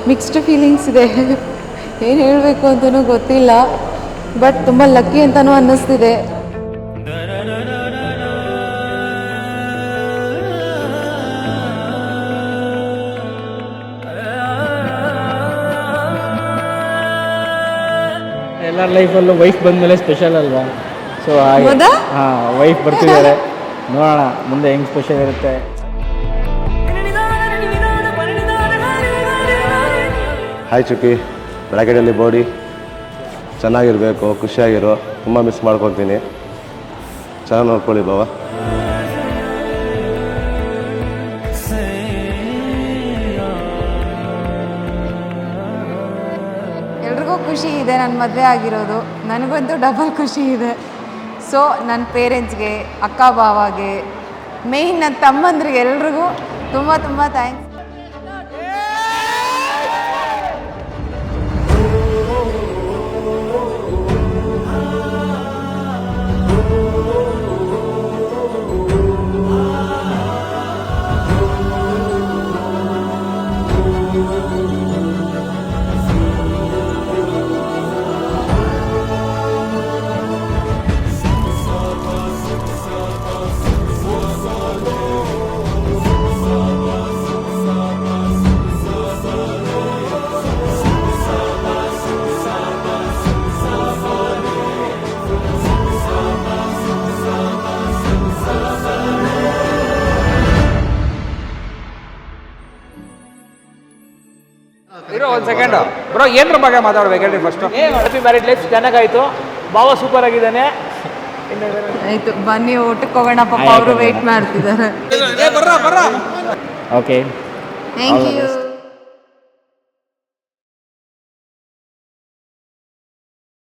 Mixed feelings ಇದೆ. ಏನು ಹೇಳಬೇಕು ಅಂತಲೂ ಗೊತ್ತಿಲ್ಲ, ಬಟ್ ತುಂಬ ಲಕ್ಕಿ ಅಂತಲೂ ಅನ್ನಿಸ್ತಿದೆ. ಎಲ್ಲರ ಲೈಫಲ್ಲೂ ವೈಫ್ ಬಂದಮೇಲೆ ಸ್ಪೆಷಲ್ ಅಲ್ವಾ? ಸೊ ಹೌದಾ? ಹಾಂ, ವೈಫ್ ಬರ್ತಿದ್ದಾರೆ, ನೋಡೋಣ ಮುಂದೆ ಹೆಂಗೆ ಸ್ಪೆಷಲ್ ಇರುತ್ತೆ. ಹಾಯ್ ಚುಕ್ಕಿ, ಬೆಳಗ್ಗೆಯಲ್ಲಿ ಬಾಡಿ ಚೆನ್ನಾಗಿರಬೇಕು, ಖುಷಿಯಾಗಿರೋ. ತುಂಬ ಮಿಸ್ ಮಾಡ್ಕೊತೀನಿ. ಚೆನ್ನಾಗಿ ನೋಡ್ಕೊಳ್ಳಿ ಬಾವ. ಎಲ್ರಿಗೂ ಖುಷಿ ಇದೆ ನನ್ನ ಮದುವೆ ಆಗಿರೋದು, ನನಗಂತೂ ಡಬಲ್ ಖುಷಿ ಇದೆ. ಸೊ ನನ್ನ ಪೇರೆಂಟ್ಸ್ಗೆ, ಅಕ್ಕ ಬಾವಾಗೆ, ಮೇಯ್ನ್ ನನ್ನ ತಮ್ಮಂದ್ರಿಗೆ ಎಲ್ರಿಗೂ ತುಂಬ ತುಂಬ ಥ್ಯಾಂಕ್ಸ್. ಇರೋ ಒಂದು ಸೆಕೆಂಡ್ ಬ್ರೋ, ಏನ್ರ ಬಗ್ಗೆ ಮಾತಾಡ್ಬೇಕು ಹೇಳಿ ಫಸ್ಟ್. ಹ್ಯಾಪಿ ಮ್ಯಾರಿಡ್ ಲೈಫ್ ಚೆನ್ನಾಗಾಯ್ತು, ಭಾವ ಸೂಪರ್ ಆಗಿದ್ದಾನೆ. ಆಯಿತು, ಬನ್ನಿ ಊಟಕ್ಕೆ ಹೋಗೋಣ, ಪಾಪ ಅವರು ವೆಯ್ಟ್ ಮಾಡ್ತಿದ್ದಾರೆ. Okay, thank you.